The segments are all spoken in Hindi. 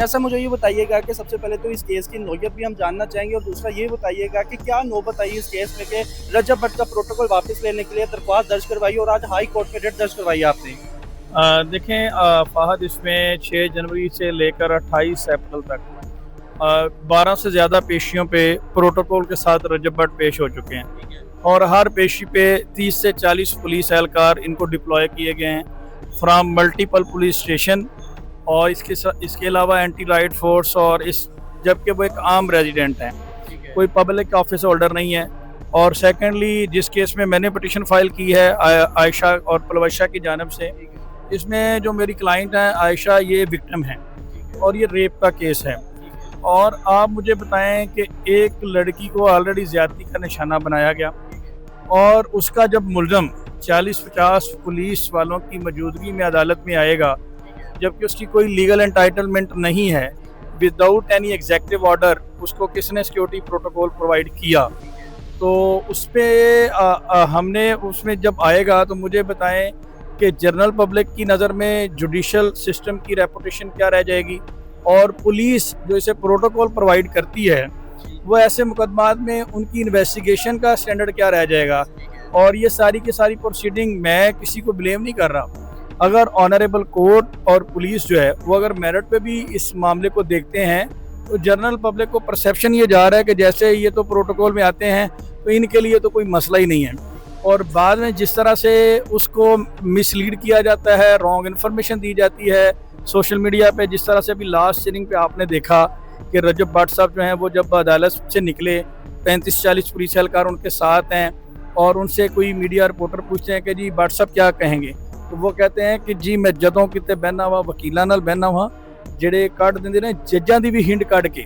ऐसा मुझे ये बताइएगा कि सबसे पहले तो इस केस की नौयत भी हम जानना चाहेंगे और दूसरा ये बताइएगा कि क्या नौबत आई इस केस में कि रजब भट्ट का प्रोटोकॉल वापस लेने के लिए दरख्वास्त दर्ज करवाई और आज हाई कोर्ट में रिट दर्ज करवाई आपने। देखें फ़हद, इसमें 6 जनवरी से लेकर 28 अप्रैल तक 12 से ज़्यादा पेशियों पे प्रोटोकॉल के साथ रजब भट्ट पेश हो चुके हैं और हर पेशी पे 30 से 40 पुलिस एहलकार इनको डिप्लॉय किए गए हैं फ्राम मल्टीपल पुलिस स्टेशन। और इसके अलावा एंटी राइट फोर्स और जबकि वो एक आम रेजिडेंट हैं, कोई पब्लिक ऑफिस होल्डर नहीं है। और सेकेंडली, जिस केस में मैंने पिटीशन फाइल की है आयशा और पलवशा की जानिब से, इसमें जो मेरी क्लाइंट हैं आयशा, ये विक्टिम हैं और ये रेप का केस है। और आप मुझे बताएं कि एक लड़की को ऑलरेडी ज़्यादती का निशाना बनाया गया और उसका जब मुल्ज़म 40-50 पुलिस वालों की मौजूदगी में अदालत में आएगा, जबकि उसकी कोई लीगल एंटाइटलमेंट नहीं है, विदाउट एनी एग्जेक्टिव ऑर्डर उसको किसने सिक्योरिटी प्रोटोकॉल प्रोवाइड किया, तो उस पर हमने उसमें जब आएगा तो मुझे बताएं कि जनरल पब्लिक की नज़र में जुडिशल सिस्टम की रेपुटेशन क्या रह जाएगी और पुलिस जो इसे प्रोटोकॉल प्रोवाइड करती है वो ऐसे मुकदमात में उनकी इन्वेस्टिगेशन का स्टैंडर्ड क्या रह जाएगा। और ये सारी की सारी प्रोसीडिंग, मैं किसी को ब्लेम नहीं कर रहा, अगर ऑनरेबल कोर्ट और पुलिस जो है वो अगर मेरिट पे भी इस मामले को देखते हैं तो जनरल पब्लिक को परसेप्शन ये जा रहा है कि जैसे ये तो प्रोटोकॉल में आते हैं तो इनके लिए तो कोई मसला ही नहीं है। और बाद में जिस तरह से उसको मिसलीड किया जाता है, रॉन्ग इन्फॉर्मेशन दी जाती है सोशल मीडिया पे, जिस तरह से अभी लास्ट हियरिंग पे आपने देखा कि रजब भट्ट साहब जो हैं वो जब अदालत से निकले 35-40 पुलिस एहलकार उनके साथ हैं और उनसे कोई मीडिया रिपोर्टर पूछते हैं कि जी भट्ट साहब क्या कहेंगे, तो वो कहते हैं कि जी मैं जदों किते बहना हुआ वकीलों नाल बहना हुआ जेडे कट देंदे ने जजां दी भी हिंट कट के,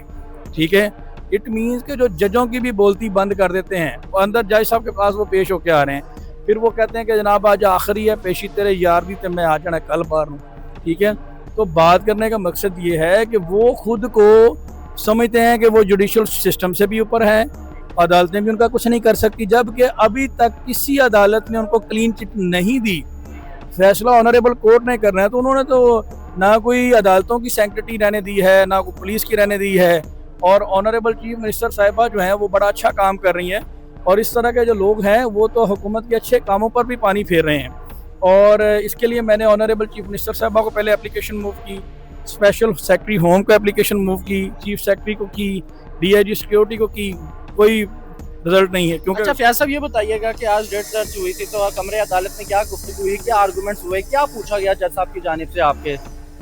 ठीक है। इट मीन्स कि जो जजों की भी बोलती बंद कर देते हैं, वो अंदर जज साहब के पास वो पेश होके आ रहे हैं, फिर वो कहते हैं कि जनाब आज आखिरी है पेशी, तेरे यार दी तो मैं आ जाना कल बाहर हूँ, ठीक है। तो बात करने का मकसद ये है कि वो खुद को समझते हैं कि वो जुडिशल सिस्टम से भी ऊपर है, अदालतें भी उनका कुछ नहीं कर सकती, जबकि अभी तक किसी अदालत ने उनको क्लीन चिट नहीं दी। फैसला ऑनरेबल कोर्ट ने करना है तो उन्होंने तो ना कोई अदालतों की सैंक्टिटी रहने दी है, ना कोई पुलिस की रहने दी है। और ऑनरेबल चीफ मिनिस्टर साहिबा जो हैं वो बड़ा अच्छा काम कर रही हैं और इस तरह के जो लोग हैं वो तो हुकूमत के अच्छे कामों पर भी पानी फेर रहे हैं। और इसके लिए मैंने ऑनरेबल चीफ मिनिस्टर साहिबा को पहले एप्लीकेशन मूव की, स्पेशल सेक्रेटरी होम को एप्लीकेशन मूव की, चीफ सेक्रेटरी को की, DIG सिक्योरिटी को की, कोई रिजल्ट नहीं है। क्योंकि अच्छा फैज साहब, ये बताइएगा कि आज डेट दर्ज हुई थी तो कमरे अदालत में क्या गुफ्तगू हुई, क्या आर्गूमेंट्स हुए, क्या पूछा गया जज साहब की जानिब से आपके?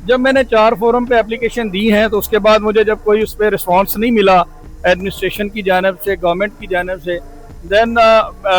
जब मैंने 4 फोरम पे एप्लीकेशन दी हैं तो उसके बाद मुझे जब कोई उस पर रिस्पॉन्स नहीं मिला एडमिनिस्ट्रेशन की जानिब से, गवर्नमेंट की जानिब से, देन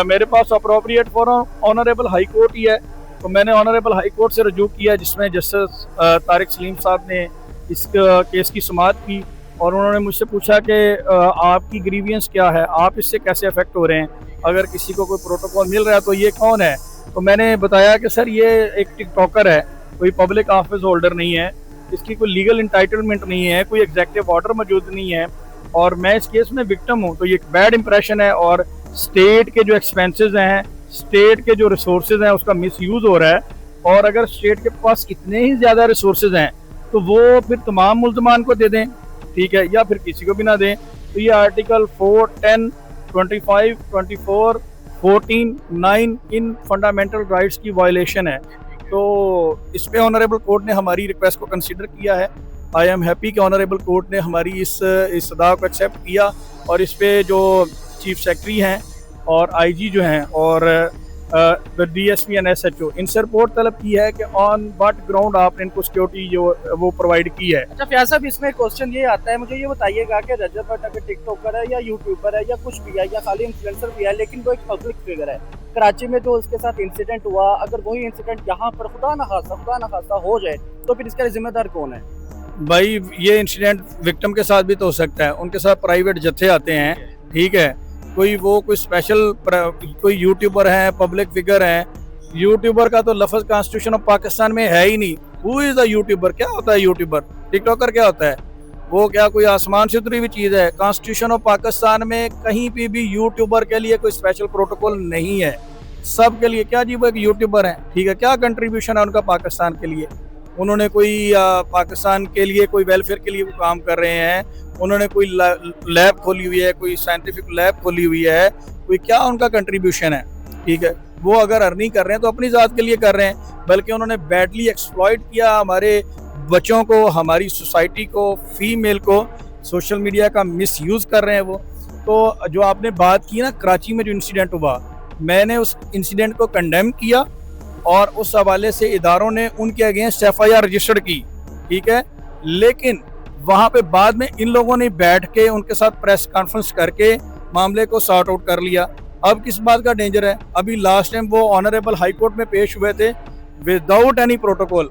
मेरे पास appropriate forum honourable high court ही है। तो मैंने ऑनरेबल हाई कोर्ट से रजू किया जिसमें जस्टिस तारिक सलीम साहब ने इस केस की समाअत की और उन्होंने मुझसे पूछा कि आपकी ग्रीवियंस क्या है, आप इससे कैसे अफेक्ट हो रहे हैं, अगर किसी को कोई प्रोटोकॉल मिल रहा है तो ये कौन है। तो मैंने बताया कि सर ये एक टिकटॉकर है, कोई पब्लिक ऑफिस होल्डर नहीं है, इसकी कोई लीगल इंटाइटलमेंट नहीं है, कोई एग्जेक्टिव ऑर्डर मौजूद नहीं है और मैं इस केस में विक्टिम हूँ। तो ये एक बैड इंप्रेशन है और स्टेट के जो एक्सपेंसेस हैं, स्टेट के जो रिसोर्सेज हैं उसका मिसयूज़ हो रहा है। और अगर स्टेट के पास इतने ही ज़्यादा रिसोर्सेज हैं तो वो फिर तमाम मुल्ज़मान को दे दें, ठीक है, या फिर किसी को भी ना दें। तो ये आर्टिकल 4, 10, 25, 24, 14, 9 इन फंडामेंटल राइट्स की वायलेशन है। तो इस पे ऑनरेबल कोर्ट ने हमारी रिक्वेस्ट को कंसीडर किया है। आई एम हैप्पी कि ऑनरेबल कोर्ट ने हमारी इस सदा को एक्सेप्ट किया और इस पे जो चीफ सेक्रेटरी हैं और IG जो हैं और DSP एंड SHO इनसे रिपोर्ट तलब की है कि ऑन व्हाट ग्राउंड आपने इनको सिक्योरिटी जो वो प्रोवाइड की है। अच्छा फैज साहब, इसमें क्वेश्चन ये आता है, मुझे ये बताइएगा कि रजब भट्ट अगर टिकटॉकर है या यूट्यूबर है या कुछ भी है या खाली इन्फ्लुएंसर भी है, लेकिन वो एक पब्लिक फिगर है, कराची में जो उसके साथ इंसिडेंट हुआ, अगर वही इंसिडेंट यहाँ पर खुदा न खास्ता हो जाए तो फिर इसका जिम्मेदार कौन है? भाई ये इंसिडेंट विक्टिम के साथ भी तो हो सकता है, उनके साथ प्राइवेट जत्थे आते हैं, ठीक है, कोई स्पेशल कोई यूट्यूबर है, पब्लिक फिगर है। यूट्यूबर का तो लफ्ज़ कॉन्स्टिट्यूशन ऑफ पाकिस्तान में है ही नहीं। Who is the YouTuber? क्या होता है यूट्यूबर? टिकटॉकर क्या होता है? वो क्या कोई आसमान से उतरी हुई चीज़ है? कॉन्स्टिट्यूशन ऑफ पाकिस्तान में कहीं पे भी यूट्यूबर के लिए कोई स्पेशल प्रोटोकॉल नहीं है, सब के लिए। क्या जी वो एक यूट्यूबर है, ठीक है, क्या कंट्रीब्यूशन है उनका पाकिस्तान के लिए? उन्होंने कोई पाकिस्तान के लिए कोई वेलफेयर के लिए वो काम कर रहे हैं, उन्होंने कोई लैब खोली हुई है, कोई साइंटिफिक लैब खोली हुई है, कोई क्या उनका कंट्रीब्यूशन है, ठीक है। वो अगर अर्निंग कर रहे हैं तो अपनी ज़ात के लिए कर रहे हैं, बल्कि उन्होंने बैडली एक्सप्लॉइट किया हमारे बच्चों को, हमारी सोसाइटी को, फीमेल को, सोशल मीडिया का मिसयूज़ कर रहे हैं वो। तो जो आपने बात की ना कराची में जो इंसिडेंट हुआ, मैंने उस इंसिडेंट को कंडेम किया और उस हवाले से इदारों ने उनके अगेंस्ट FIR रजिस्टर्ड की, ठीक है। लेकिन वहाँ पे बाद में इन लोगों ने बैठ के उनके साथ प्रेस कॉन्फ्रेंस करके मामले को सॉर्ट आउट कर लिया। अब किस बात का डेंजर है? अभी लास्ट टाइम वो ऑनरेबल हाई कोर्ट में पेश हुए थे विदाउट एनी प्रोटोकॉल।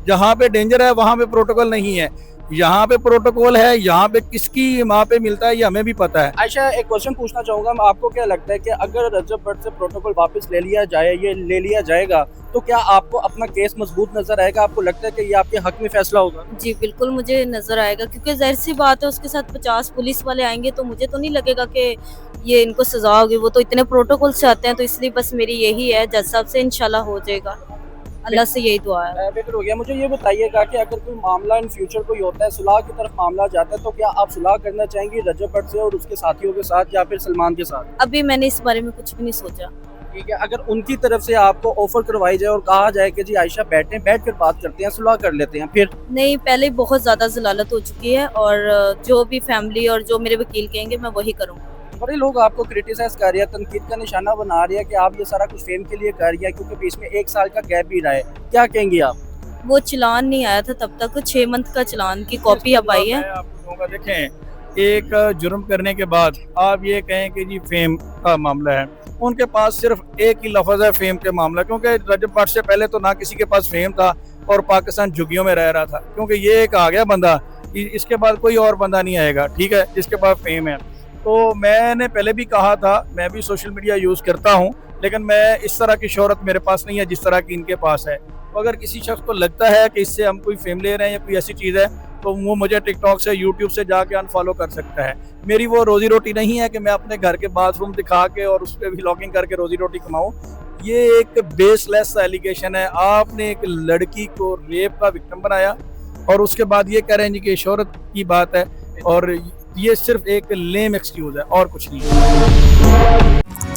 जहाँ पे डेंजर है वहाँ पे प्रोटोकॉल नहीं है, यहाँ पे प्रोटोकॉल है। यहाँ पे किसकी वहाँ पे मिलता है ये हमें भी पता है। आयशा, एक क्वेश्चन पूछना चाहूँगा, आपको क्या लगता है कि अगर रजब भट्ट से प्रोटोकॉल वापस ले लिया जाए, ये ले लिया जाएगा, तो क्या आपको अपना केस मजबूत नजर आएगा? आपको लगता है कि ये आपके हक में फैसला होगा? जी बिल्कुल मुझे नज़र आएगा, क्योंकि जाहिर सी बात है उसके साथ 50 पुलिस वाले आएंगे तो मुझे तो नहीं लगेगा कि ये इनको सजा होगी। वो तो इतने प्रोटोकॉल से आते हैं, तो इसलिए बस मेरी यही है, जज साहब से इंशाल्लाह हो जाएगा, अल्लाह से यही दुआ है। बेहतर हो गया। मुझे ये बताइएगा कि अगर कोई मामला इन फ्यूचर कोई होता है, सुलह की तरफ मामला जाता है, तो क्या आप सुलह करना चाहेंगी रजब भट्ट से और उसके साथियों के साथ, या फिर सलमान के साथ? अभी मैंने इस बारे में कुछ भी नहीं सोचा। ठीक है, अगर उनकी तरफ से आपको ऑफर करवाई जाए और कहा जाए कि जी आयशा बैठ कर बात करते हैं, सुलह कर लेते हैं, फिर? नहीं, पहले ही बहुत ज़्यादा जलालत हो चुकी है, और जो भी फैमिली और जो मेरे वकील कहेंगे मैं वही करूँगा। बड़े लोग आपको क्रिटिसाइज कर रहे हैं, तनकीद का निशाना बना रहे हैं कि आप ये सारा कुछ फेम के लिए कर रही हैं, क्योंकि बीच में 1 साल का गैप भी रहा है। क्या कहेंगी आप? वो चलान नहीं आया था तब तक, 6 मंथ का चलान की कॉपी अब आई है। मैं आपको कहूँगा, देखें, एक जुर्म करने के बाद आप ये कहें कि जी फेम का मामला है, उनके पास सिर्फ एक ही लफ्ज़ है फेम के मामला, क्योंकि रजब भट्ट से पहले तो ना किसी के पास फेम था और पाकिस्तान झुग्गियों में रह रहा था, क्योंकि ये एक आ गया बंदा, इसके बाद कोई और बंदा नहीं आएगा, ठीक है, जिसके पास फेम है। तो मैंने पहले भी कहा था, मैं भी सोशल मीडिया यूज़ करता हूँ, लेकिन मैं इस तरह की शोहरत मेरे पास नहीं है जिस तरह की इनके पास है। तो अगर किसी शख्स को लगता है कि इससे हम कोई फेम ले रहे हैं या कोई ऐसी चीज़ है, तो वो मुझे टिकटॉक से, यूट्यूब से जाके अनफॉलो कर सकता है। मेरी वो रोजी रोटी नहीं है कि मैं अपने घर के बाथरूम दिखा के और उस पर भी व्लॉगिंग करके रोजी रोटी कमाऊँ। ये एक बेसलेस एलिगेशन है। आपने एक लड़की को रेप का विक्टिम बनाया और उसके बाद ये कह रहे हैं जी कि शोहरत की बात है, और ये सिर्फ एक लेम एक्सक्यूज है और कुछ नहीं है।